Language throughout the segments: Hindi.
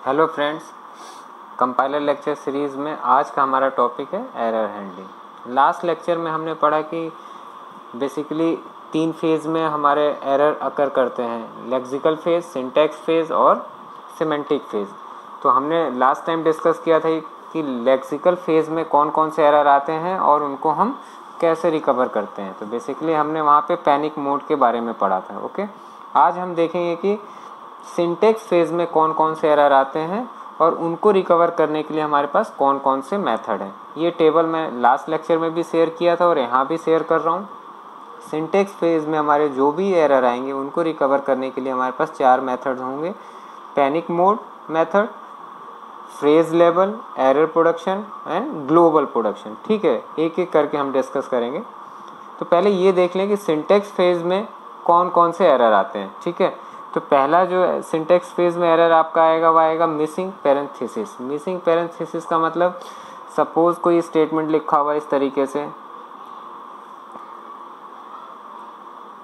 Hello friends, compiler lecture series में आज का हमारा टॉपिक है एरर हैंडलिंग। लास्ट लेक्चर में हमने पढ़ा कि बेसिकली 3 फेज़ में हमारे एरर अकर करते हैं, लेक्सिकल फेज़, सिंटैक्स फेज़ और सिमेंटिक फेज़। तो हमने लास्ट टाइम डिस्कस किया था कि लेक्सिकल फेज़ में कौन कौन से एरर आते हैं और उनको हम कैसे रिकवर करते हैं। तो बेसिकली हमने वहाँ पे पैनिक मोड के बारे में पढ़ा था। ओके, आज हम देखेंगे कि सिंटैक्स फेज़ में कौन कौन से एरर आते हैं और उनको रिकवर करने के लिए हमारे पास कौन कौन से मेथड हैं। ये टेबल मैं लास्ट लेक्चर में भी शेयर किया था और यहाँ भी शेयर कर रहा हूँ। सिंटैक्स फेज़ में हमारे जो भी एरर आएंगे उनको रिकवर करने के लिए हमारे पास 4 मेथड होंगे: panic mode method, phrase level, error production and global production. ठीक है, एक एक करके हम डिस्कस करेंगे। तो पहले ये देख लें कि सिंटैक्स फेज़ में कौन कौन से एरर आते हैं। ठीक है, तो पहला जो सिंटैक्स फेज़ में एरर आपका आएगा वह आएगा मिसिंग पैरेंथेसिस। मिसिंग पैरेंथेसिस का मतलब सपोज कोई स्टेटमेंट लिखा हुआ इस तरीके से,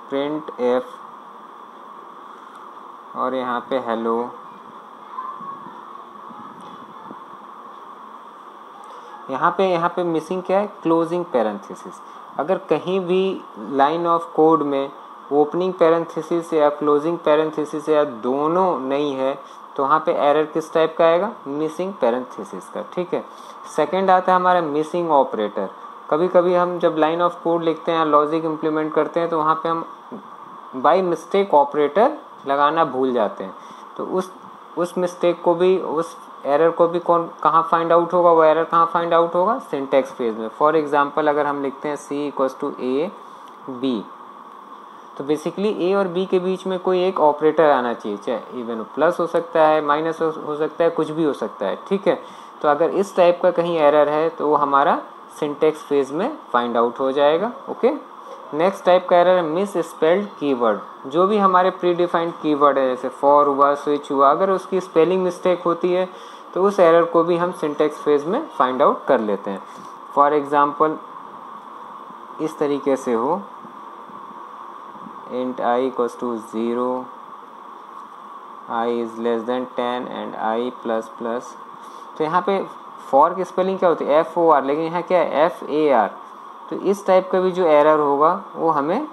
प्रिंट एफ और यहाँ पे हेलो, यहाँ पे मिसिंग क्या है? Closing parenthesis. अगर कहीं भी लाइन ऑफ कोड में ओपनिंग पैरेंथेसिस या क्लोजिंग पैरेंथेसिस या दोनों नहीं है तो वहाँ पे एरर किस टाइप का आएगा? मिसिंग पैरेंथेसिस का। ठीक है, सेकंड आता है हमारा मिसिंग ऑपरेटर। कभी कभी हम जब लाइन ऑफ कोड लिखते हैं, लॉजिक इम्प्लीमेंट करते हैं तो वहाँ पे हम बाय मिस्टेक ऑपरेटर लगाना भूल जाते हैं। तो उस मिस्टेक को भी, उस एरर को भी कहाँ फाइंड आउट होगा? वो एरर कहाँ फाइंड आउट होगा? सिंटैक्स फेज में। फॉर एग्जांपल अगर हम लिखते हैं C=A B, तो बेसिकली ए और बी के बीच में कोई एक ऑपरेटर आना चाहिए, चाहे इवन प्लस हो सकता है, माइनस हो सकता है, कुछ भी हो सकता है। ठीक है, तो अगर इस टाइप का कहीं एरर है तो वो हमारा सिंटैक्स फेज में फाइंड आउट हो जाएगा। ओके, नेक्स्ट टाइप का एरर है मिस स्पेल्ड कीवर्ड। जो भी हमारे प्री डिफाइंड कीवर्ड है, जैसे फॉर हुआ, स्विच हुआ, अगर उसकी स्पेलिंग मिस्टेक होती है तो उस एरर को भी हम सिंटैक्स फेज में फाइंड आउट कर लेते हैं। फॉर एग्जाम्पल इस तरीके से हो, int i=0, i=10 and i++। तो यहाँ पे फॉर की स्पेलिंग क्या होती है? FOR, लेकिन यहाँ क्या है? FAR। तो इस टाइप का भी जो एरर होगा वो हमें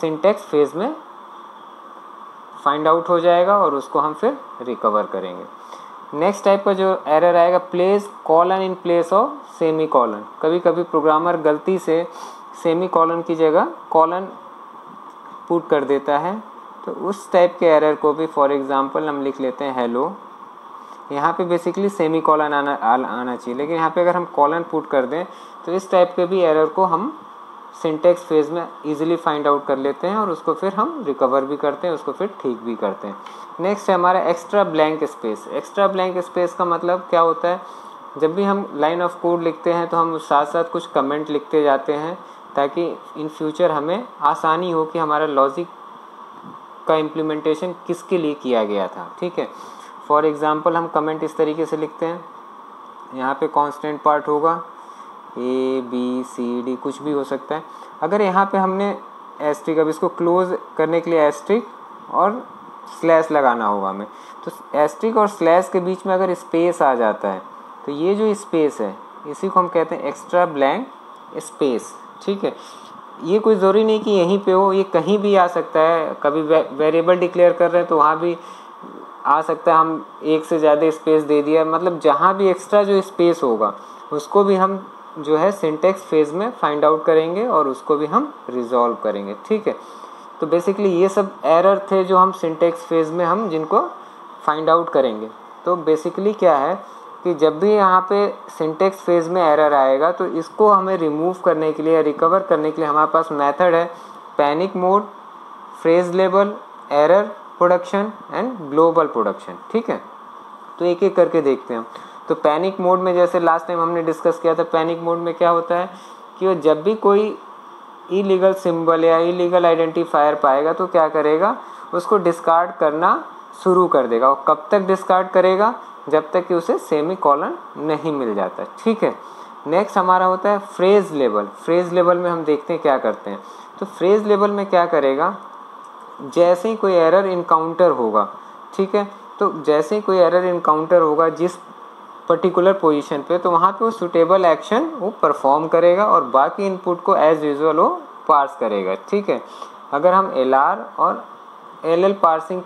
सिंटैक्स फेज में फाइंड आउट हो जाएगा और उसको हम फिर रिकवर करेंगे। नेक्स्ट टाइप का जो एरर आएगा, place colon in place of semi colon. कभी कभी प्रोग्रामर गलती से सेमी कॉलन की जगह कॉलन पुट कर देता है, तो उस टाइप के एरर को भी, फॉर एग्जांपल हम लिख लेते हैं हेलो। यहाँ पे बेसिकली सेमी कॉलन आना चाहिए, लेकिन यहाँ पे अगर हम कॉलन पुट कर दें तो इस टाइप के भी एरर को हम सिंटैक्स फेज में इजीली फाइंड आउट कर लेते हैं और उसको फिर हम रिकवर भी करते हैं, उसको फिर ठीक भी करते हैं। नेक्स्ट है हमारा extra blank space. Extra blank space का मतलब क्या होता है? जब भी हम लाइन ऑफ कोड लिखते हैं तो हम साथ साथ कुछ कमेंट लिखते जाते हैं ताकि इन फ्यूचर हमें आसानी हो कि हमारा लॉजिक का इम्प्लीमेंटेशन किसके लिए किया गया था। ठीक है, फॉर एग्जांपल हम कमेंट इस तरीके से लिखते हैं, यहाँ पे कांस्टेंट पार्ट होगा ABCD, कुछ भी हो सकता है। अगर यहाँ पे हमने एस्ट्रिक, अब इसको क्लोज करने के लिए एस्ट्रिक और स्लैश लगाना होगा हमें, तो एस्ट्रिक और स्लैश के बीच में अगर स्पेस आ जाता है तो ये जो स्पेस है इसी को हम कहते हैं एक्स्ट्रा ब्लैंक स्पेस। ठीक है, ये कोई ज़रूरी नहीं कि यहीं पे हो, ये कहीं भी आ सकता है। कभी वेरिएबल डिक्लेयर कर रहे हैं तो वहाँ भी आ सकता है, हम एक से ज़्यादा स्पेस दे दिया, मतलब जहाँ भी एक्स्ट्रा जो स्पेस होगा उसको भी हम जो है सिंटैक्स फेज में फाइंड आउट करेंगे और उसको भी हम रिजॉल्व करेंगे। ठीक है, तो बेसिकली ये सब एरर थे जो हम सिंटैक्स फेज में हम जिनको फाइंड आउट करेंगे। तो बेसिकली क्या है कि जब भी यहाँ पे सिंटैक्स फेज में एरर आएगा तो इसको हमें रिमूव करने के लिए, रिकवर करने के लिए हमारे पास मेथड है panic mode, phrase level, error production and global production. ठीक है, तो एक एक करके देखते हैं। तो पैनिक मोड में जैसे लास्ट टाइम हमने डिस्कस किया था, पैनिक मोड में क्या होता है कि जब भी कोई इलीगल सिंबल या इलीगल आइडेंटिफायर पाएगा तो क्या करेगा? उसको डिस्कार्ड करना शुरू कर देगा। और कब तक डिस्कार्ड करेगा? जब तक कि उसे सेमी कॉलन नहीं मिल जाता। ठीक है, नेक्स्ट हमारा होता है फ्रेज लेवल। फ्रेज लेवल में हम देखते हैं क्या करते हैं। तो फ्रेज लेवल में क्या करेगा? जैसे ही कोई एरर इनकाउंटर होगा, ठीक है, तो जैसे ही कोई एरर इनकाउंटर होगा जिस पर्टिकुलर पोजीशन पे, तो वहाँ पे वो सुटेबल एक्शन वो परफॉर्म करेगा और बाकी इनपुट को एज यूजुअल वो पार्स करेगा। ठीक है, अगर हम LR और LL पार्सिंग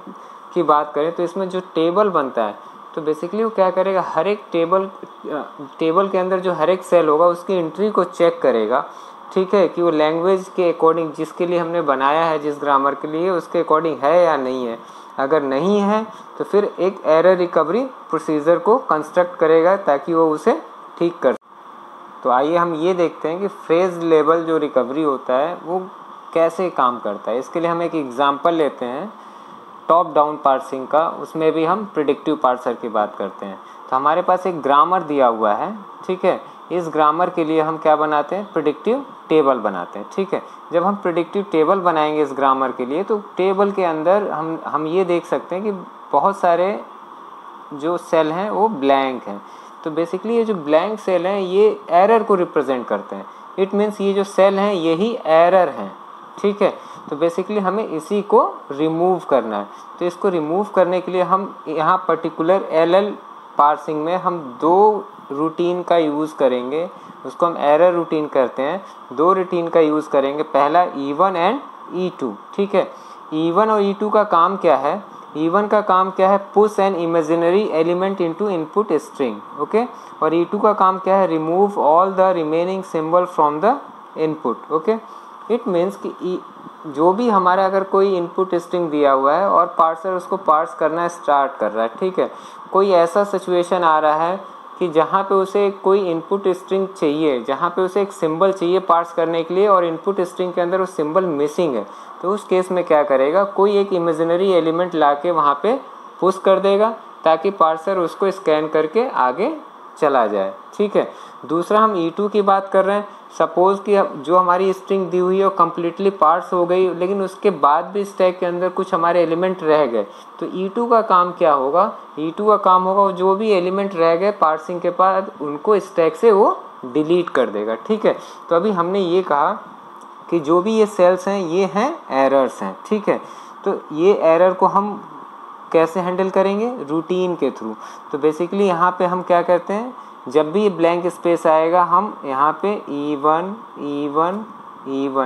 की बात करें तो इसमें जो टेबल बनता है, तो बेसिकली वो क्या करेगा, हर एक टेबल के अंदर जो हर एक सेल होगा उसकी एंट्री को चेक करेगा। ठीक है, कि वो लैंग्वेज के अकॉर्डिंग जिसके लिए हमने बनाया है, जिस ग्रामर के लिए, उसके अकॉर्डिंग है या नहीं है। अगर नहीं है तो फिर एक एरर रिकवरी प्रोसीजर को कंस्ट्रक्ट करेगा ताकि वो उसे ठीक कर। तो आइए हम ये देखते हैं कि फ्रेज लेवल जो रिकवरी होता है वो कैसे काम करता है। इसके लिए हम एक एग्जांपल लेते हैं टॉप डाउन पार्सिंग का, उसमें भी हम प्रिडिक्टिव पार्सर की बात करते हैं। तो हमारे पास एक ग्रामर दिया हुआ है। ठीक है, इस ग्रामर के लिए हम क्या बनाते हैं, प्रिडिक्टिव टेबल बनाते हैं। ठीक है, जब हम प्रिडिक्टिव टेबल बनाएंगे इस ग्रामर के लिए, तो टेबल के अंदर हम ये देख सकते हैं कि बहुत सारे जो सेल हैं वो ब्लैंक हैं। तो बेसिकली ये जो ब्लैंक सेल हैं ये एरर को रिप्रेजेंट करते हैं। इट मीन्स ये जो सेल हैं यही एरर हैं। ठीक है, तो बेसिकली हमें इसी को रिमूव करना है। तो इसको रिमूव करने के लिए हम यहाँ पर्टिकुलर LL पार्सिंग में हम 2 रूटीन का यूज़ करेंगे, उसको हम एरर रूटीन करते हैं। 2 रूटीन का यूज़ करेंगे, पहला E1 एंड E2। ठीक है, E1 और E2 का काम क्या है, E1 का काम क्या है, push an imaginary element into input string. Okay, और E2 का काम क्या है, remove all the remaining symbol from the input. Okay, it means कि जो भी हमारा अगर कोई इनपुट स्ट्रिंग दिया हुआ है और पार्सर उसको पार्स करना स्टार्ट कर रहा है। ठीक है, कोई ऐसा सिचुएशन आ रहा है कि जहाँ पे उसे कोई इनपुट स्ट्रिंग चाहिए, जहाँ पे उसे एक सिंबल चाहिए पार्स करने के लिए और इनपुट स्ट्रिंग के अंदर वो सिंबल मिसिंग है, तो उस केस में क्या करेगा, कोई एक इमेजिनरी एलिमेंट ला के वहाँ पे पुश कर देगा ताकि पार्सर उसको स्कैन करके आगे चला जाए। ठीक है, दूसरा हम E2 की बात कर रहे हैं। सपोज़ कि जो हमारी स्ट्रिंग दी हुई है वो कम्प्लीटली पार्स हो गई, लेकिन उसके बाद भी स्टैक के अंदर कुछ हमारे एलिमेंट रह गए, तो E2 का काम क्या होगा, E2 का काम होगा जो भी एलिमेंट रह गए पार्सिंग के बाद उनको स्टैक से वो डिलीट कर देगा। ठीक है, तो अभी हमने ये कहा कि जो भी ये सेल्स हैं ये हैं एरर्स हैं। ठीक है, तो ये एरर को हम कैसे हैंडल करेंगे, रूटीन के थ्रू। तो बेसिकली यहाँ पे हम क्या करते हैं, जब भी ब्लैंक स्पेस आएगा हम यहाँ पे E1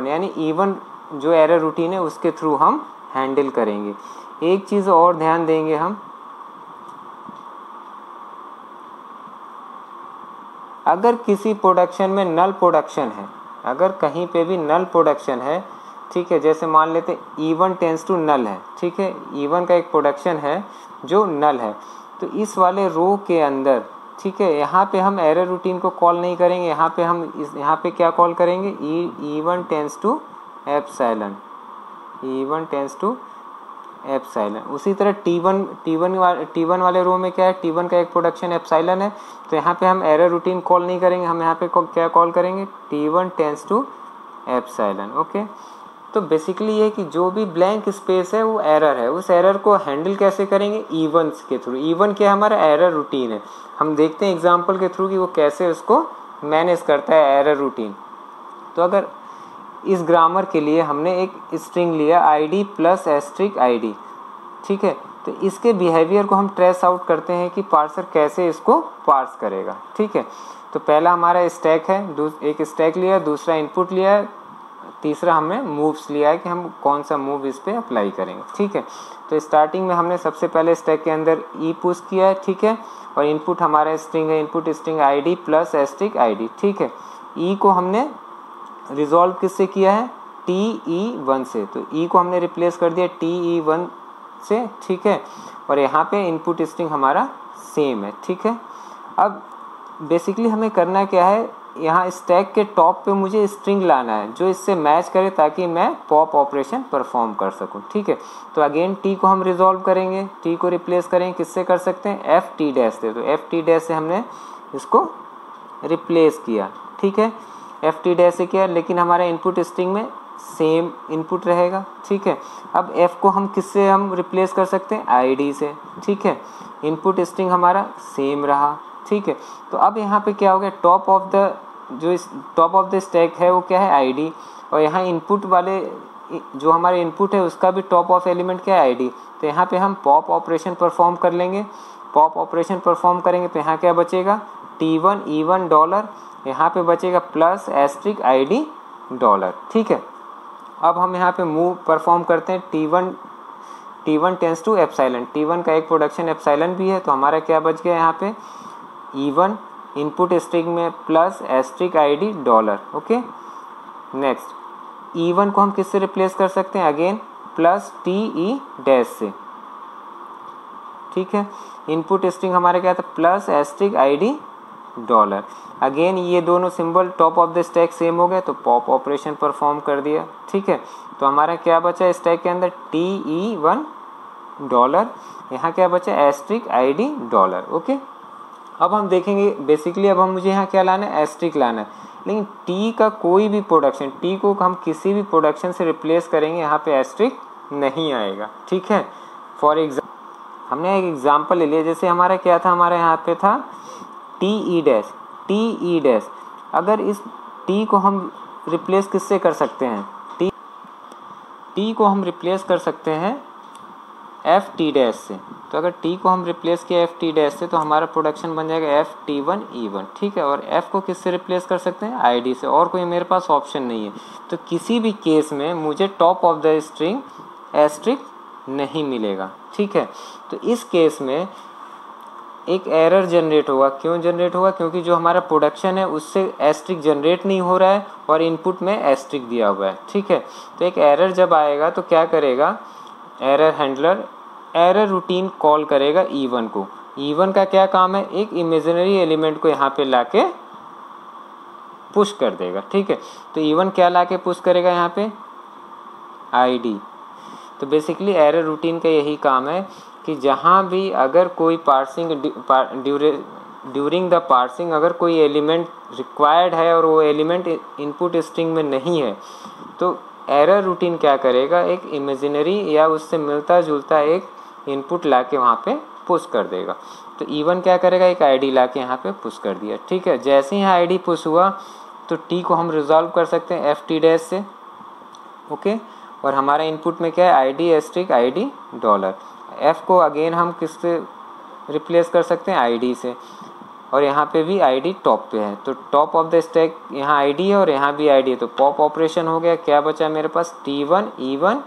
यानी E1 जो एरर रूटीन है उसके थ्रू हम हैंडल करेंगे। एक चीज़ और ध्यान देंगे हम, अगर किसी प्रोडक्शन में नल प्रोडक्शन है, अगर कहीं पे भी नल प्रोडक्शन है, ठीक है, जैसे मान लेते E1 टेंस टू नल है। ठीक है, E1 का एक प्रोडक्शन है जो नल है, तो इस वाले रो के अंदर, ठीक है, यहाँ पे हम एरर रूटीन को कॉल नहीं करेंगे, यहाँ पे हम यहाँ पे क्या कॉल करेंगे, E1 tends to epsilon, E1 tends to epsilon. उसी तरह T1 वाले रो में क्या है, T1 का एक प्रोडक्शन एप्सिलॉन है, तो यहाँ पे हम एरर रूटीन कॉल नहीं करेंगे, हम यहाँ पे क्या कॉल करेंगे, T1 tends to epsilon. Okay, तो बेसिकली ये कि जो भी ब्लैंक स्पेस है वो एरर है, उस एरर को हैंडल कैसे करेंगे, E1 के थ्रू। E1 क्या हमारा एरर रूटीन है, हम देखते हैं एग्जांपल के थ्रू कि वो कैसे उसको मैनेज करता है एरर रूटीन। तो अगर इस ग्रामर के लिए हमने एक स्ट्रिंग लिया ID प्लस एस्ट्रिक ID, ठीक है, तो इसके बिहेवियर को हम ट्रेस आउट करते हैं कि पार्सर कैसे इसको पार्स करेगा। ठीक है, तो पहला हमारा स्टैक है, एक स्टैक लिया, दूसरा इनपुट लिया है, तीसरा हमने मूव्स लिया है कि हम कौन सा मूव इस पर अप्लाई करेंगे। ठीक है, तो स्टार्टिंग में हमने सबसे पहले स्टैक के अंदर E पुश किया है। ठीक है, और इनपुट हमारा स्ट्रिंग है, input string ID plus asterisk ID। ठीक है, E को हमने रिजॉल्व किससे किया है, TE1 से, तो E को हमने रिप्लेस कर दिया TE1 से। ठीक है, और यहाँ पे इनपुट स्ट्रिंग हमारा सेम है। ठीक है, अब बेसिकली हमें करना क्या है, यहाँ स्टैक के टॉप पे मुझे स्ट्रिंग लाना है जो इससे मैच करे ताकि मैं पॉप ऑपरेशन परफॉर्म कर सकूँ। ठीक है, तो अगेन T को हम रिजॉल्व करेंगे, T को रिप्लेस करेंगे, किससे कर सकते हैं, FT डैश से, तो FT डैश से हमने इसको रिप्लेस किया। ठीक है, FT डैश से किया, लेकिन हमारा इनपुट स्ट्रिंग में सेम इनपुट रहेगा। ठीक है, अब F को हम किससे हम रिप्लेस कर सकते हैं, ID से। ठीक है, इनपुट स्ट्रिंग हमारा सेम रहा। ठीक है, तो अब यहाँ पे क्या हो गया, टॉप ऑफ द स्टैक है वो क्या है, ID, और यहाँ इनपुट वाले जो हमारा इनपुट है उसका भी टॉप ऑफ एलिमेंट क्या है, आईडी। तो यहाँ पे हम पॉप ऑपरेशन परफॉर्म कर लेंगे। पॉप ऑपरेशन परफॉर्म करेंगे तो यहाँ क्या बचेगा, T1 E1 डॉलर, यहाँ पे बचेगा प्लस एस्ट्रिक आईडी डॉलर। ठीक है, अब हम यहाँ पे मूव परफॉर्म करते हैं। T1 tends to epsilon, T1 का एक प्रोडक्शन एप्साइलन भी है, तो हमारा क्या बच गया यहाँ पे, E1 इनपुट स्ट्रिंग में plus asterisk ID dollar. Okay, next E1 को हम किससे रिप्लेस कर सकते हैं, अगेन प्लस TE डैश से। ठीक है, इनपुट स्ट्रिंग हमारे क्या था, plus asterisk ID dollar. Again ये दोनों symbol top of the stack same हो गए, तो पॉप ऑपरेशन परफॉर्म कर दिया। ठीक है, तो हमारा क्या बचा स्टैक के अंदर, TE1 डॉलर, यहाँ क्या बचा, एस्ट्रिक आईडी डॉलर। ओके, अब हम देखेंगे बेसिकली, अब हम मुझे यहाँ क्या लाना है, एस्ट्रिक लाना है, लेकिन टी का कोई भी प्रोडक्शन, टी को हम किसी भी प्रोडक्शन से रिप्लेस करेंगे, यहाँ पे एस्ट्रिक नहीं आएगा। ठीक है, फॉर एग्जाम्पल हमने एक एग्जांपल ले लिया, जैसे हमारा क्या था, हमारे यहाँ पे था TE डैश। अगर इस टी को हम रिप्लेस किससे कर सकते हैं, टी को हम रिप्लेस कर सकते हैं FT डैश से। तो अगर टी को हम रिप्लेस किया FT डैश से, तो हमारा प्रोडक्शन बन जाएगा FT1 E1। ठीक है, और F को किससे रिप्लेस कर सकते हैं, ID से, और कोई मेरे पास ऑप्शन नहीं है। तो किसी भी केस में मुझे top of the string asterisk नहीं मिलेगा। ठीक है, तो इस केस में एक एरर जनरेट होगा। क्यों जनरेट होगा, क्योंकि जो हमारा प्रोडक्शन है उससे एस्ट्रिक जनरेट नहीं हो रहा है और इनपुट में एस्ट्रिक दिया हुआ है। ठीक है, तो एक एरर जब आएगा तो क्या करेगा, error handler error routine call करेगा E1 को। E1 का क्या काम है, एक इमेजिनरी एलिमेंट को यहाँ पे लाके पुश कर देगा। ठीक है, तो E1 क्या लाके पुश करेगा, यहाँ पे ID। तो बेसिकली एरर रूटीन का यही काम है कि जहाँ भी अगर कोई पार्सिंग ड्यूरिंग द पार्सिंग अगर कोई एलिमेंट रिक्वायर्ड है और वो एलिमेंट इनपुट स्ट्रिंग में नहीं है, तो एरर रूटीन क्या करेगा, एक इमेजिनरी या उससे मिलता जुलता एक इनपुट लाके वहाँ पे पुश कर देगा। तो E1 क्या करेगा, एक ID लाके यहाँ पे पुश कर दिया। ठीक है, जैसे ही ID पुश हुआ तो T को हम रिजॉल्व कर सकते हैं FT डैश से। ओके, और हमारा इनपुट में क्या है, ID एस्ट्रिक ID डॉलर। F को अगेन हम किससे रिप्लेस कर सकते हैं, ID से, और यहाँ पे भी ID टॉप पे है, तो टॉप ऑफ द स्टैक यहाँ ID है और यहाँ भी ID है, तो पॉप ऑपरेशन हो गया। क्या बचा मेरे पास, T1 E1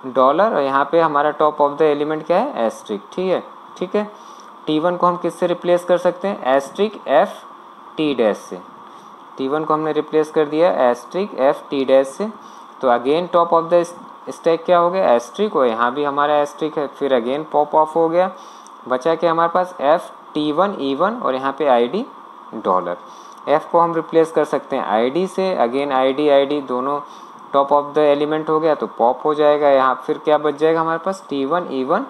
डॉलर, और यहाँ पे हमारा टॉप ऑफ द एलिमेंट क्या है, एस्ट्रिक। ठीक है, T1 को हम किससे रिप्लेस कर सकते हैं, एस्ट्रिक FT डैश से। T1 को हमने रिप्लेस कर दिया एस्ट्रिक FT डैश से, तो again top of the stack क्या हो गया, एस्ट्रिक, और यहाँ भी हमारा एस्ट्रिक है, फिर अगेन पॉप ऑफ हो गया। बचा क्या हमारे पास, FT1 E1 और यहाँ पे ID डॉलर। F को हम रिप्लेस कर सकते हैं ID से, अगेन ID दोनों टॉप ऑफ द एलिमेंट हो गया तो पॉप हो जाएगा। यहाँ फिर क्या बच जाएगा हमारे पास, T1 E1,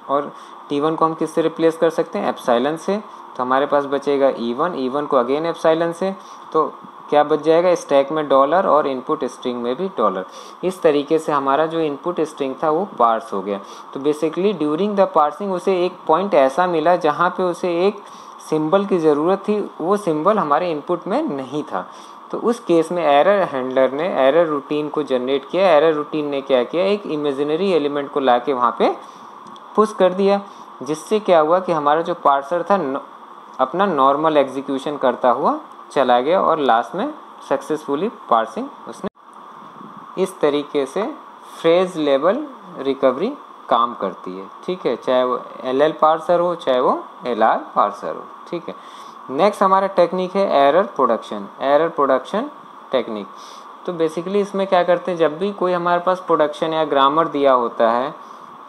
और T1 को हम किससे रिप्लेस कर सकते हैं, एप्साइलन से, तो हमारे पास बचेगा E1 को अगेन एप्साइलन से, तो क्या बच जाएगा, स्टैक में डॉलर और इनपुट स्ट्रिंग में भी डॉलर। इस तरीके से हमारा जो इनपुट स्ट्रिंग था वो पार्स हो गया। तो बेसिकली ड्यूरिंग द पार्सिंग उसे एक पॉइंट ऐसा मिला जहाँ पे उसे एक सिंबल की ज़रूरत थी, वो सिंबल हमारे इनपुट में नहीं था। तो उस केस में एरर हैंडलर ने एरर रूटीन को जनरेट किया। एरर रूटीन ने क्या किया, एक इमेजिनरी एलिमेंट को लाके वहाँ पे पुश कर दिया, जिससे क्या हुआ कि हमारा जो पार्सर था अपना नॉर्मल एग्जीक्यूशन करता हुआ चला गया और लास्ट में सक्सेसफुली पार्सिंग उसने। इस तरीके से फ्रेज लेवल रिकवरी काम करती है। ठीक है, चाहे वो LL पार्सर हो चाहे वो LR पार्सर हो। ठीक है, नेक्स्ट हमारा टेक्निक है एरर प्रोडक्शन टेक्निक। तो बेसिकली इसमें क्या करते हैं, जब भी कोई हमारे पास प्रोडक्शन या ग्रामर दिया होता है,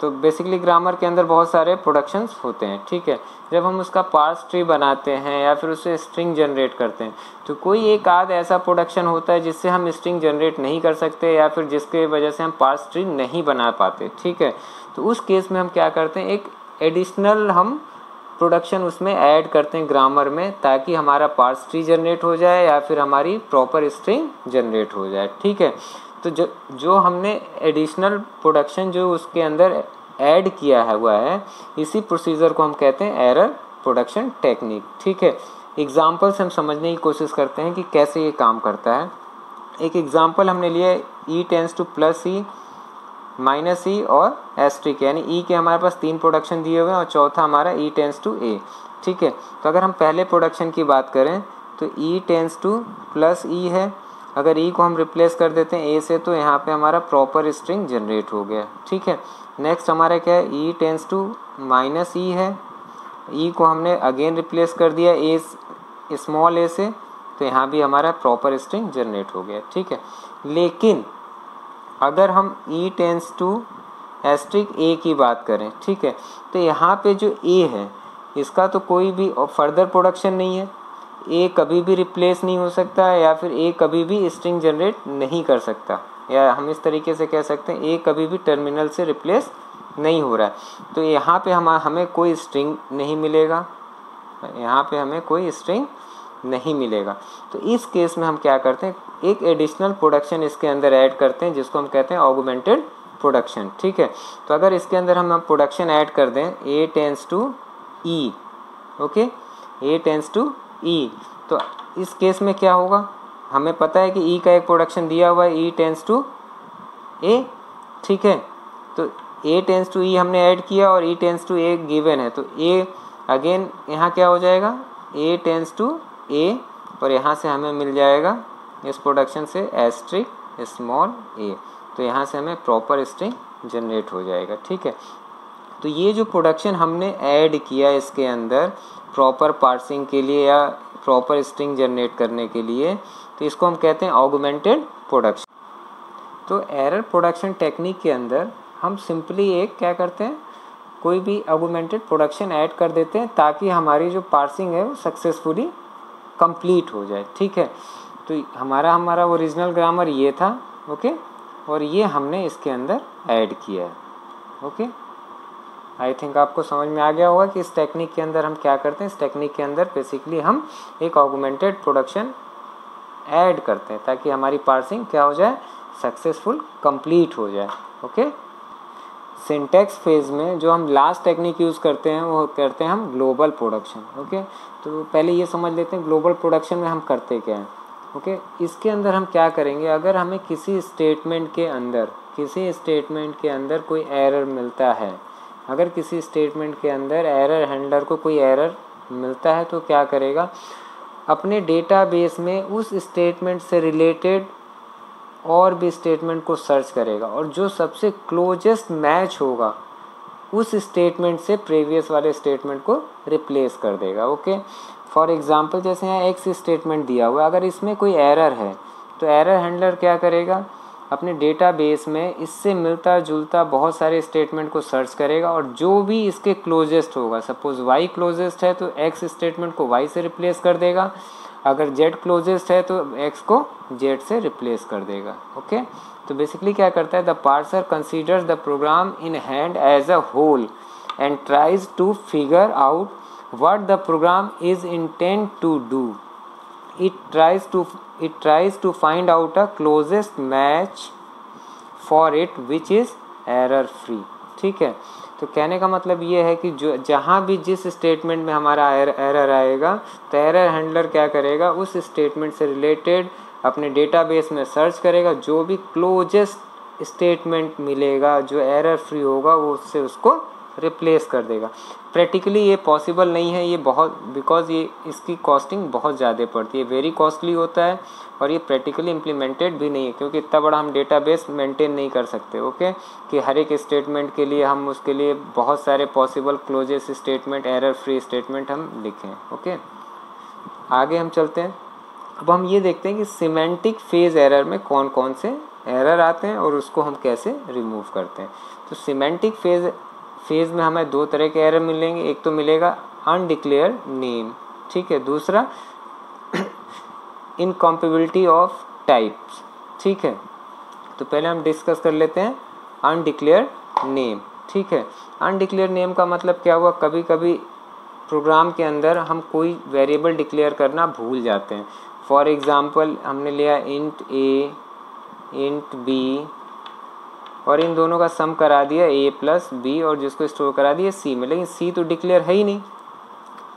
तो बेसिकली ग्रामर के अंदर बहुत सारे प्रोडक्शंस होते हैं। ठीक है, जब हम उसका पार्स ट्री बनाते हैं या फिर उससे स्ट्रिंग जनरेट करते हैं, तो कोई एक आध ऐसा प्रोडक्शन होता है जिससे हम स्ट्रिंग जनरेट नहीं कर सकते या फिर जिसके वजह से हम पार्स ट्री नहीं बना पाते। ठीक है, तो उस केस में हम क्या करते हैं, एक एडिशनल हम प्रोडक्शन उसमें ऐड करते हैं ग्रामर में, ताकि हमारा पार्स ट्री जनरेट हो जाए या फिर हमारी प्रॉपर स्ट्रिंग जनरेट हो जाए। ठीक है, तो जो हमने एडिशनल प्रोडक्शन जो उसके अंदर ऐड किया हुआ है, इसी प्रोसीजर को हम कहते हैं एरर प्रोडक्शन टेक्निक। ठीक है, एग्जांपल से हम समझने की कोशिश करते हैं कि कैसे ये काम करता है। एक एग्जांपल हमने लिया ई tense two plus E minus ई और एस्ट्रिक, यानी ई के हमारे पास 3 प्रोडक्शन दिए हुए हैं और चौथा हमारा ई टेंस टू ए। ठीक है, तो अगर हम पहले प्रोडक्शन की बात करें तो ई टेंस टू प्लस ई है, अगर ई को हम रिप्लेस कर देते हैं ए से तो यहाँ पे हमारा प्रॉपर स्ट्रिंग जनरेट हो गया। ठीक है, नेक्स्ट हमारा क्या है, ई टेंस टू माइनस ई है, ई को हमने अगेन रिप्लेस कर दिया ए स्मॉल ए से, तो यहाँ भी हमारा प्रॉपर स्ट्रिंग जनरेट हो गया। ठीक है, लेकिन अगर हम ई टेंस टू एस्ट्रिक ए की बात करें, ठीक है, तो यहाँ पे जो ए है इसका तो कोई भी फर्दर प्रोडक्शन नहीं है, ए कभी भी रिप्लेस नहीं हो सकता है या फिर ए कभी भी स्ट्रिंग जनरेट नहीं कर सकता, या हम इस तरीके से कह सकते हैं ए कभी भी टर्मिनल से रिप्लेस नहीं हो रहा है। तो यहाँ पे हमें कोई स्ट्रिंग नहीं मिलेगा, यहाँ पे हमें कोई स्ट्रिंग नहीं मिलेगा। तो इस केस में हम क्या करते हैं, एक एडिशनल प्रोडक्शन इसके अंदर ऐड करते हैं जिसको हम कहते हैं ऑगमेंटेड प्रोडक्शन। ठीक है, तो अगर इसके अंदर हम प्रोडक्शन ऐड कर दें A tends to E, okay, A tends to E, तो इस केस में क्या होगा, हमें पता है कि ई का एक प्रोडक्शन दिया हुआ है ई टेंस टू ए। ठीक है, तो ए टेंस टू ई हमने ऐड किया और ई टेंस टू ए गिवन है, तो ए अगेन यहाँ क्या हो जाएगा, ए टेंस टू ए, और यहाँ से हमें मिल जाएगा इस प्रोडक्शन से एस्ट्रिक स्मॉल ए, तो यहाँ से हमें प्रॉपर स्ट्रिंग जनरेट हो जाएगा। ठीक है, तो ये जो प्रोडक्शन हमने ऐड किया इसके अंदर प्रॉपर पार्सिंग के लिए या प्रॉपर स्ट्रिंग जनरेट करने के लिए, तो इसको हम कहते हैं ऑगमेंटेड प्रोडक्शन। तो एरर प्रोडक्शन टेक्निक के अंदर हम सिंपली एक क्या करते हैं, कोई भी ऑगमेंटेड प्रोडक्शन ऐड कर देते हैं ताकि हमारी जो पार्सिंग है वो सक्सेसफुली कंप्लीट हो जाए। ठीक है, तो हमारा ओरिजिनल ग्रामर ये था, ओके, और ये हमने इसके अंदर ऐड किया है। ओके, आई थिंक आपको समझ में आ गया होगा कि इस टेक्निक के अंदर हम क्या करते हैं। इस टेक्निक के अंदर बेसिकली हम एक ऑगमेंटेड प्रोडक्शन ऐड करते हैं ताकि हमारी पार्सिंग क्या हो जाए, सक्सेसफुल कंप्लीट हो जाए। ओके, सिंटैक्स फेज में जो हम लास्ट टेक्निक यूज़ करते हैं वो करते हैं हम ग्लोबल प्रोडक्शन। ओके, तो पहले ये समझ लेते हैं ग्लोबल प्रोडक्शन में हम करते क्या हैं। ओके, इसके अंदर हम क्या करेंगे, अगर हमें किसी स्टेटमेंट के अंदर कोई एरर मिलता है, अगर किसी स्टेटमेंट के अंदर एरर हैंडलर को कोई एरर मिलता है तो क्या करेगा, अपने डेटाबेस में उस स्टेटमेंट से रिलेटेड और भी स्टेटमेंट को सर्च करेगा और जो सबसे क्लोजेस्ट मैच होगा उस स्टेटमेंट से प्रीवियस वाले स्टेटमेंट को रिप्लेस कर देगा। ओके, फॉर एग्जांपल जैसे यहाँ एक्स स्टेटमेंट दिया हुआ है, अगर इसमें कोई एरर है तो एरर हैंडलर क्या करेगा, अपने डेटाबेस में इससे मिलता जुलता बहुत सारे स्टेटमेंट को सर्च करेगा और जो भी इसके क्लोजेस्ट होगा, सपोज वाई क्लोजेस्ट है तो एक्स स्टेटमेंट को वाई से रिप्लेस कर देगा, अगर जेड क्लोजेस्ट है तो एक्स को जेड से रिप्लेस कर देगा। ओके, तो बेसिकली क्या करता है, the parser considers the program in hand as a whole and tries to figure out what the program is intend to do. It tries to find out a closest match for it which is error free. ठीक है, तो कहने का मतलब ये है कि जो जहाँ भी जिस स्टेटमेंट में हमारा एरर आएगा तो एरर हैंडलर क्या करेगा, उस स्टेटमेंट से रिलेटेड अपने डेटाबेस में सर्च करेगा, जो भी क्लोजेस्ट स्टेटमेंट मिलेगा जो एरर फ्री होगा वो उससे उसको रिप्लेस कर देगा। प्रैक्टिकली ये पॉसिबल नहीं है, ये बहुत बिकॉज ये इसकी कॉस्टिंग बहुत ज़्यादा पड़ती है, वेरी कॉस्टली होता है और ये प्रैक्टिकली इम्प्लीमेंटेड भी नहीं है क्योंकि इतना बड़ा हम डेटाबेस मेंटेन नहीं कर सकते। ओके, कि हर एक स्टेटमेंट के लिए हम उसके लिए बहुत सारे possible clauses statement, error free statement हम लिखें। ओके, आगे हम चलते हैं। अब हम ये देखते हैं कि सिमेंटिक फेज एरर में कौन कौन से एरर आते हैं और उसको हम कैसे रिमूव करते हैं। तो सिमेंटिक फेज में हमें दो तरह के एरर मिलेंगे, एक तो मिलेगा अनडिक्लेयर्ड नेम, ठीक है, दूसरा इनकम्पेबिलिटी ऑफ टाइप्स। ठीक है, तो पहले हम डिस्कस कर लेते हैं अनडिक्लेयर्ड नेम। ठीक है, अनडिक्लेयर्ड नेम का मतलब क्या हुआ, कभी कभी प्रोग्राम के अंदर हम कोई वेरिएबल डिक्लेयर करना भूल जाते हैं। फॉर एग्जांपल हमने लिया इंट ए इंट बी और इन दोनों का सम करा दिया a प्लस बी और जिसको स्टोर करा दिया c में, लेकिन c तो डिक्लेयर है ही नहीं।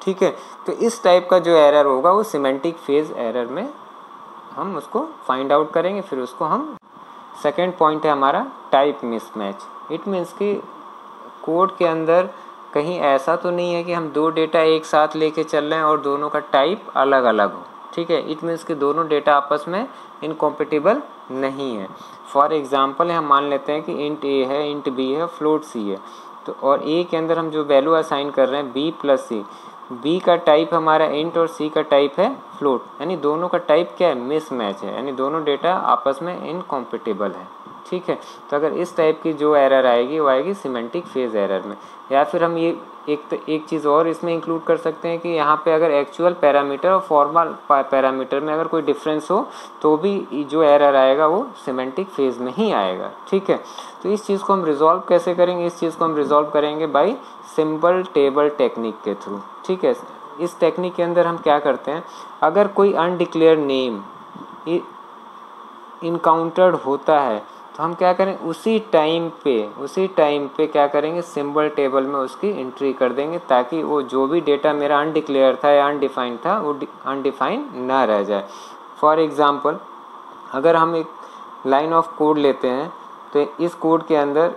ठीक है, तो इस टाइप का जो एरर होगा वो सिमेंटिक फेज एरर में हम उसको फाइंड आउट करेंगे, फिर उसको हम सेकेंड पॉइंट है हमारा टाइप मिसमैच। इट मीन्स कि कोड के अंदर कहीं ऐसा तो नहीं है कि हम दो डेटा एक साथ लेके चल रहे हैं और दोनों का टाइप अलग अलग हो, ठीक है। इट मीन्स कि दोनों डेटा आपस में इनकॉम्पिटिबल नहीं है। फॉर एग्जांपल हम मान लेते हैं कि इंट ए है, इंट बी है, फ्लोट सी है, तो और ए के अंदर हम जो वैल्यू असाइन कर रहे हैं बी प्लस सी, बी का टाइप हमारा इंट और सी का टाइप है फ्लोट, यानी दोनों का टाइप क्या है, मिसमैच है, यानी दोनों डेटा आपस में इनकॉम्पिटिबल है, ठीक है। तो अगर इस टाइप की जो एरर आएगी वो आएगी सिमेंटिक फेज एरर में। या फिर हम ये एक चीज़ और इसमें इंक्लूड कर सकते हैं कि यहाँ पे अगर एक्चुअल पैरामीटर और फॉर्मल पैरामीटर में अगर कोई डिफरेंस हो तो भी जो एरर आएगा वो सिमेंटिक फेज में ही आएगा, ठीक है। तो इस चीज़ को हम रिजॉल्व कैसे करेंगे, इस चीज़ को हम रिजॉल्व करेंगे बाई सिंपल टेबल टेक्निक के थ्रू, ठीक है। इस टेक्निक के अंदर हम क्या करते हैं, अगर कोई अनडिक्लेयर नेम इनकाउंटर्ड होता है तो हम क्या करें, उसी टाइम पे क्या करेंगे, सिंबल टेबल में उसकी एंट्री कर देंगे ताकि वो जो भी डेटा मेरा अनडिक्लेयर था या अनडिफाइंड था वो अनडिफाइंड ना रह जाए। फॉर एग्जांपल अगर हम एक लाइन ऑफ कोड लेते हैं तो इस कोड के अंदर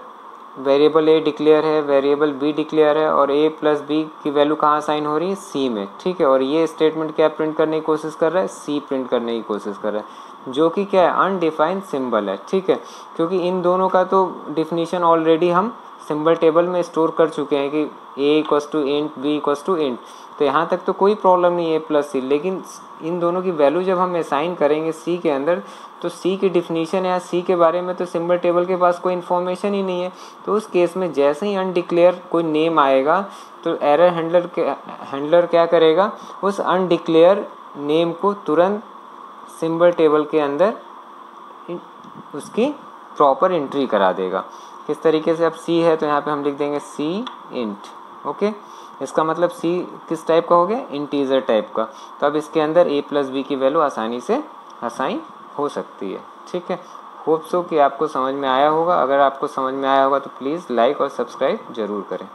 वेरिएबल ए डिक्लेयर है, वेरिएबल बी डिक्लेयर है और ए प्लस बी की वैल्यू कहाँ साइन हो रही है, सी में, ठीक है। और ये स्टेटमेंट क्या प्रिंट करने की कोशिश कर रहा है, सी प्रिंट करने की कोशिश कर रहा है, जो कि क्या है, अनडिफाइंड सिंबल है, ठीक है। क्योंकि इन दोनों का तो डिफिनीशन ऑलरेडी हम सिंबल टेबल में स्टोर कर चुके हैं कि a equals to int, b equals to int, तो यहाँ तक तो कोई प्रॉब्लम नहीं है प्लस सी। लेकिन इन दोनों की वैल्यू जब हम असाइन करेंगे सी के अंदर तो सी की डिफिनीशन या सी के बारे में तो सिंबल टेबल के पास कोई इन्फॉर्मेशन ही नहीं है। तो उस केस में जैसे ही अनडिक्लेयर कोई नेम आएगा तो एरर हैंडलर क्या करेगा, उस अनडिक्लेयर नेम को तुरंत सिंबल टेबल के अंदर उसकी प्रॉपर एंट्री करा देगा। किस तरीके से, अब सी है तो यहाँ पे हम लिख देंगे सी इंट, ओके। इसका मतलब सी किस टाइप का हो गया, इंटीजर टाइप का। तो अब इसके अंदर a प्लस बी की वैल्यू आसानी से असाइन हो सकती है, ठीक है। होप सो कि आपको समझ में आया होगा। अगर आपको समझ में आया होगा तो प्लीज़ लाइक और सब्सक्राइब ज़रूर करें।